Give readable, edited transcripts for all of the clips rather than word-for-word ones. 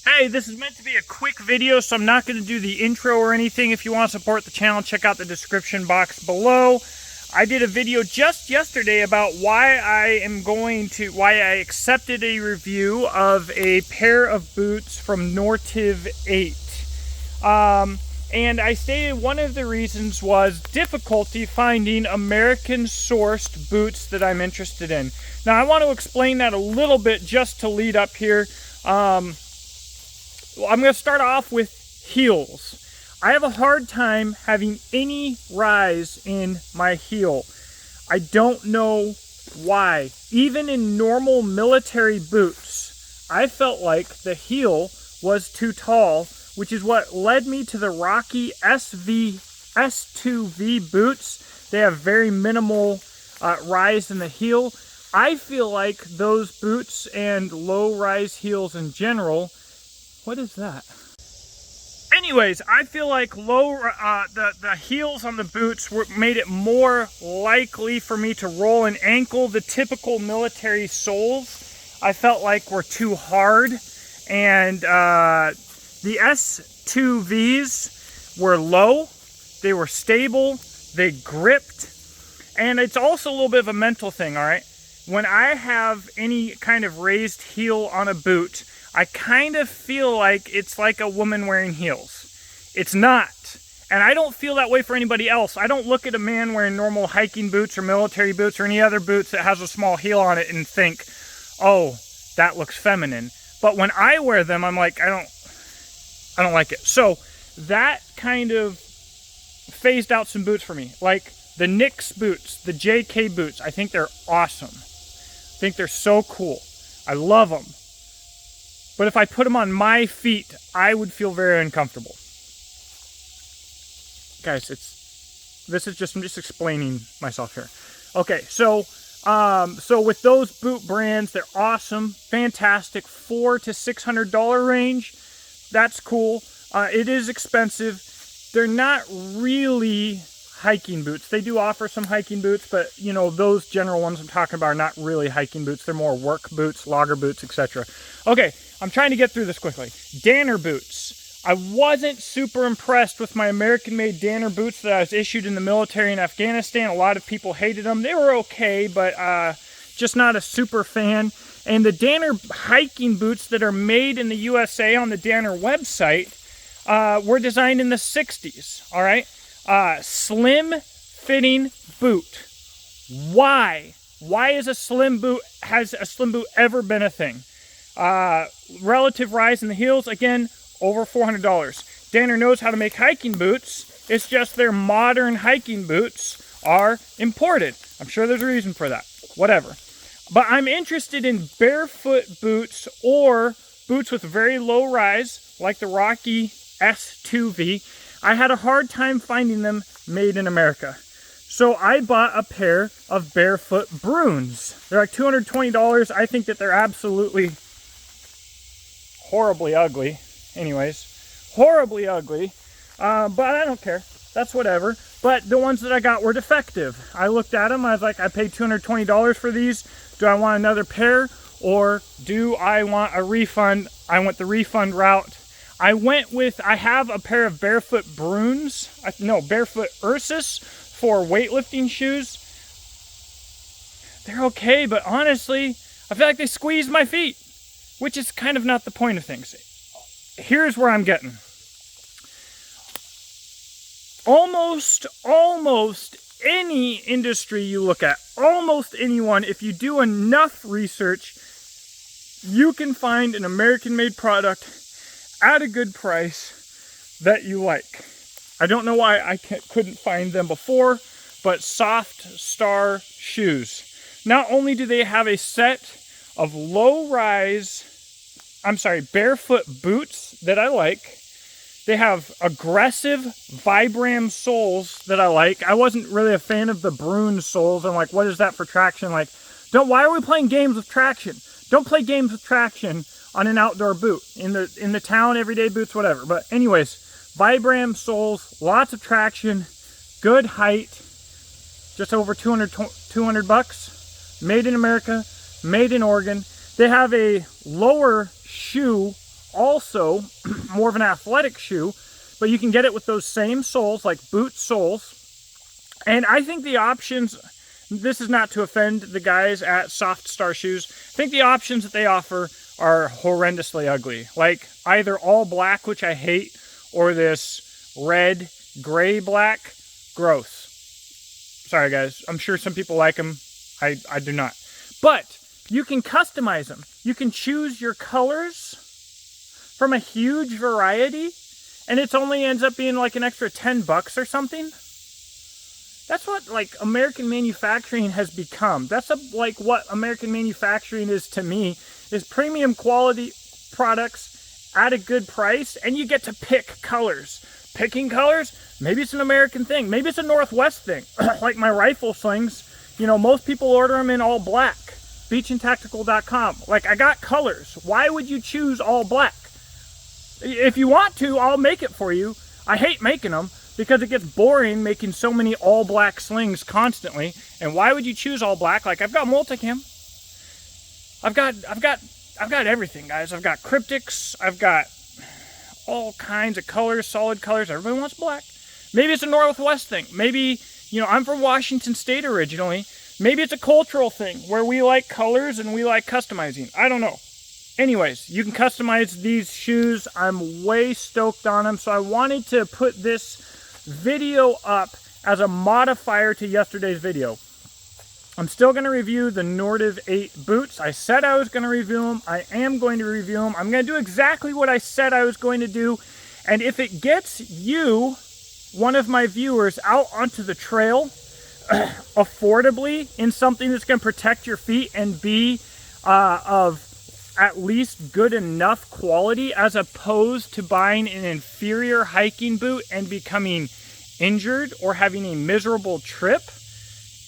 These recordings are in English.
Hey, this is meant to be a quick video, so I'm not going to do the intro or anything. If you want to support the channel, check out the description box below. I did a video just yesterday about why I accepted a review of a pair of boots from Nortiv 8. And I stated one of the reasons was difficulty finding American-sourced boots that I'm interested in. Now, I want to explain that a little bit just to lead up here. I'm going to start off with heels. I have a hard time having any rise in my heel. I don't know why. Even in normal military boots, I felt like the heel was too tall, which is what led me to the Rocky S2V boots. They have very minimal rise in the heel. I feel like those boots and low-rise heels in general. What is that? Anyways, I feel like the heels on the boots made it more likely for me to roll an ankle. The typical military soles I felt like were too hard, and the S2Vs were low, they were stable, they gripped, and it's also a little bit of a mental thing, all right? When I have any kind of raised heel on a boot, I kind of feel like it's like a woman wearing heels. It's not. And I don't feel that way for anybody else. I don't look at a man wearing normal hiking boots or military boots or any other boots that has a small heel on it and think, oh, that looks feminine. But when I wear them, I'm like, I don't like it. So that kind of phased out some boots for me. Like the NYX boots, the JK boots, I think they're awesome. I think they're so cool. I love them. But if I put them on my feet, I would feel very uncomfortable. Guys, I'm just explaining myself here. Okay, so with those boot brands, they're awesome, fantastic, $400 to $600 range. That's cool. It is expensive. They're not really hiking boots. They do offer some hiking boots, but you know, those general ones I'm talking about are not really hiking boots. They're more work boots, logger boots, etc. Okay, I'm trying to get through this quickly. Danner boots. I wasn't super impressed with my American-made Danner boots that I was issued in the military in Afghanistan. A lot of people hated them. They were okay, but just not a super fan. And the Danner hiking boots that are made in the USA on the Danner website were designed in the 60s, all right? Slim fitting boot. Why? Why has a slim boot ever been a thing? Relative rise in the heels, again, over $400. Danner knows how to make hiking boots. It's just their modern hiking boots are imported. I'm sure there's a reason for that. Whatever. But I'm interested in barefoot boots or boots with very low rise, like the Rocky S2V. I had a hard time finding them made in America. So I bought a pair of barefoot Bruins. They're like $220. I think that they're absolutely horribly ugly. Anyways, horribly ugly. But I don't care. That's whatever. But the ones that I got were defective. I looked at them. I was like, I paid $220 for these. Do I want another pair? Or do I want a refund? I went the refund route. I have a pair of barefoot barefoot Ursus for weightlifting shoes. They're okay, but honestly, I feel like they squeeze my feet, which is kind of not the point of things. Here's where I'm getting. Almost any industry you look at, almost anyone, if you do enough research, you can find an American-made product at a good price that you like. I don't know why I couldn't find them before, but Soft Star shoes. Not only do they have a set of barefoot boots that I like, they have aggressive Vibram soles that I like. I wasn't really a fan of the Bruins soles. I'm like, what is that for traction? Like, why are we playing games with traction? Don't play games with traction on an outdoor boot, in the town, everyday boots, whatever. But anyways, Vibram soles, lots of traction, good height, just over 200 bucks, made in America, made in Oregon. They have a lower shoe also more of an athletic shoe, but you can get it with those same soles, like boot soles. And I think the options, this is not to offend the guys at Soft Star Shoes, I think the options that they offer are horrendously ugly. Like either all black, which I hate, or this red, gray, black. Gross. Sorry guys, I'm sure some people like them. I do not. But you can customize them. You can choose your colors from a huge variety, and it only ends up being like an extra 10 bucks or something. That's what like American manufacturing has become. That's like what American manufacturing is to me, is premium quality products at a good price, and you get to pick colors. Picking colors, maybe it's an American thing. Maybe it's a Northwest thing. Like my rifle slings, you know, most people order them in all black. Beachandtactical.com. Like, I got colors. Why would you choose all black? If you want to, I'll make it for you. I hate making them because it gets boring making so many all black slings constantly. And why would you choose all black? Like, I've got multicam. I've got everything, guys. I've got cryptics. I've got all kinds of colors, solid colors. Everybody wants black. Maybe it's a Northwest thing. Maybe, you know, I'm from Washington State originally. Maybe it's a cultural thing where we like colors and we like customizing. I don't know. Anyways, you can customize these shoes. I'm way stoked on them. So I wanted to put this video up as a modifier to yesterday's video. I'm still going to review the Nordiv 8 boots. I said I was going to review them. I am going to review them. I'm going to do exactly what I said I was going to do. And if it gets you, one of my viewers, out onto the trail affordably in something that's going to protect your feet and be of at least good enough quality, as opposed to buying an inferior hiking boot and becoming injured or having a miserable trip,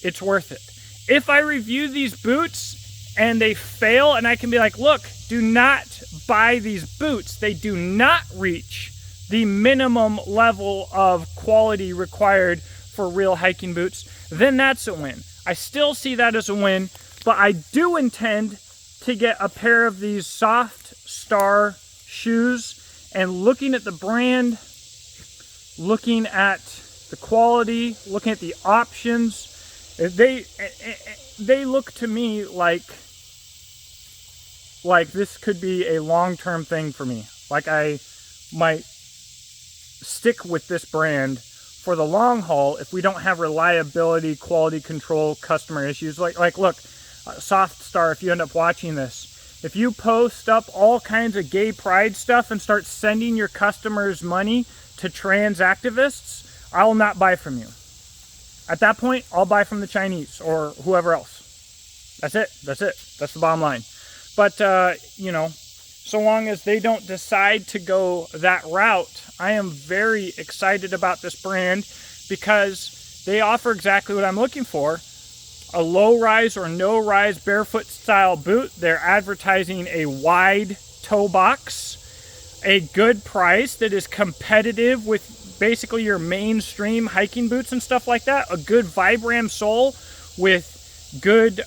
it's worth it. If I review these boots and they fail and I can be like, look, do not buy these boots. They do not reach the minimum level of quality required for real hiking boots, then that's a win. I still see that as a win, but I do intend to get a pair of these Soft Star shoes, and looking at the brand, looking at the quality, looking at the options, they look to me like this could be a long-term thing for me. Like I might stick with this brand for the long haul if we don't have reliability, quality control, customer issues. Like look, Soft Star, if you end up watching this, if you post up all kinds of gay pride stuff and start sending your customers money to trans activists, I will not buy from you. At that point, I'll buy from the Chinese or whoever else. That's it. That's it. That's the bottom line. But, you know, so long as they don't decide to go that route, I am very excited about this brand because they offer exactly what I'm looking for. A low-rise or no-rise barefoot style boot. They're advertising a wide toe box, a good price that is competitive with basically your mainstream hiking boots and stuff like that. A good Vibram sole with good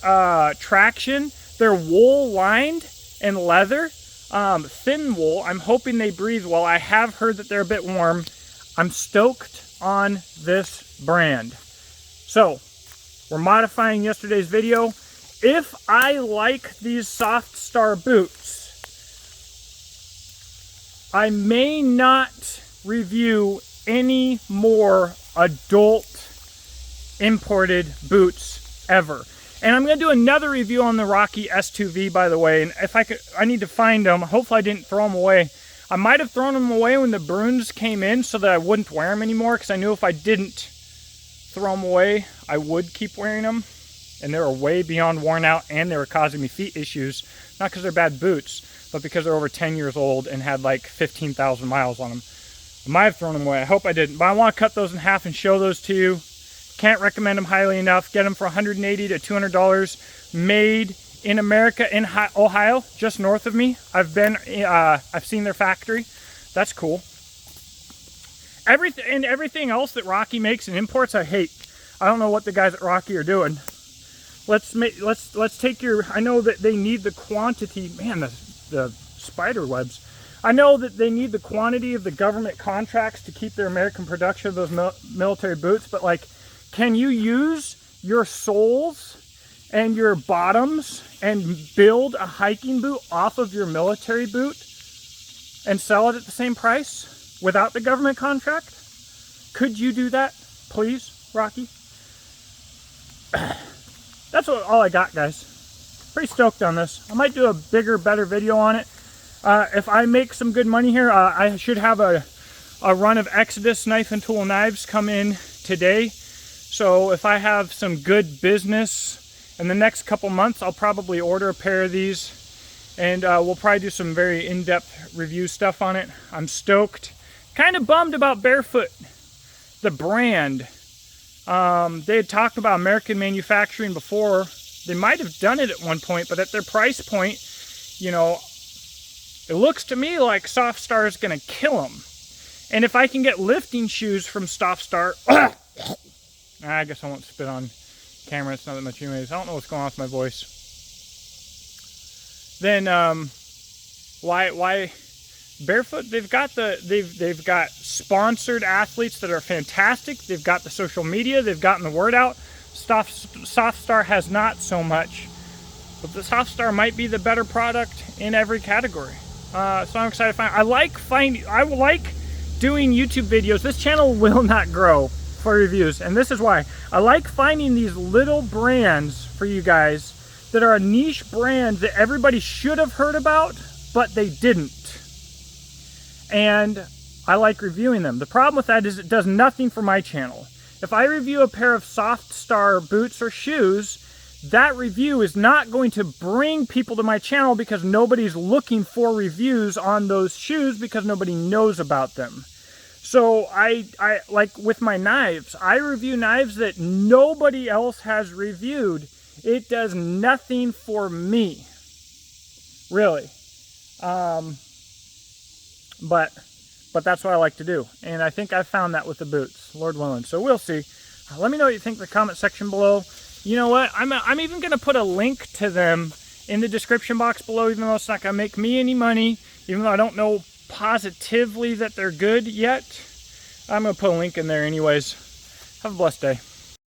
traction. They're wool lined and leather, thin wool. I'm hoping they breathe well. I have heard that they're a bit warm. I'm stoked on this brand. So we're modifying yesterday's video. If I like these Soft Star boots, I may not review any more adult imported boots ever. And I'm going to do another review on the Rocky S2V, by the way. And if I need to find them. Hopefully I didn't throw them away. I might have thrown them away when the Bruins came in so that I wouldn't wear them anymore, because I knew if I didn't throw them away, I would keep wearing them. And they were way beyond worn out, and they were causing me feet issues. Not because they're bad boots, but because they're over 10 years old and had like 15,000 miles on them. I might have thrown them away. I hope I didn't. But I want to cut those in half and show those to you. Can't recommend them highly enough. Get them for $180 to $200. Made in America, in Ohio, just north of me. I've seen their factory. That's cool. Everything else that Rocky makes and imports, I hate. I don't know what the guys at Rocky are doing. Let's take your. I know that they need the quantity. Man, the spider webs. I know that they need the quantity of the government contracts to keep their American production of those military boots, but like, can you use your soles and your bottoms and build a hiking boot off of your military boot and sell it at the same price without the government contract? Could you do that, please, Rocky? That's all I got, guys. Pretty stoked on this. I might do a bigger, better video on it. If I make some good money here, I should have a run of Exodus knife and tool knives come in today. So if I have some good business in the next couple months, I'll probably order a pair of these, and we'll probably do some very in-depth review stuff on it. I'm stoked. Kind of bummed about Barefoot, the brand. They had talked about American manufacturing before. They might have done it at one point, but at their price point, you know, it looks to me like Softstar is going to kill them. And if I can get lifting shoes from Softstar, I guess I won't spit on camera. It's not that much anyways. I don't know what's going on with my voice. Then why Barefoot? They've got sponsored athletes that are fantastic. They've got the social media. They've gotten the word out. Softstar has not so much, but the Softstar might be the better product in every category. So I'm excited to find. I like doing YouTube videos. This channel will not grow for reviews, and this is why. I like finding these little brands for you guys that are a niche brand that everybody should have heard about, but they didn't. And I like reviewing them. The problem with that is it does nothing for my channel. If I review a pair of Softstar boots or shoes, that review is not going to bring people to my channel because nobody's looking for reviews on those shoes because nobody knows about them. So I like with my knives, I review knives that nobody else has reviewed. It does nothing for me, really. But that's what I like to do. And I think I found that with the boots, Lord willing. So we'll see. Let me know what you think in the comment section below. You know what? I'm even going to put a link to them in the description box below, even though it's not going to make me any money, even though I don't know positively that they're good yet. I'm going to put a link in there anyways. Have a blessed day.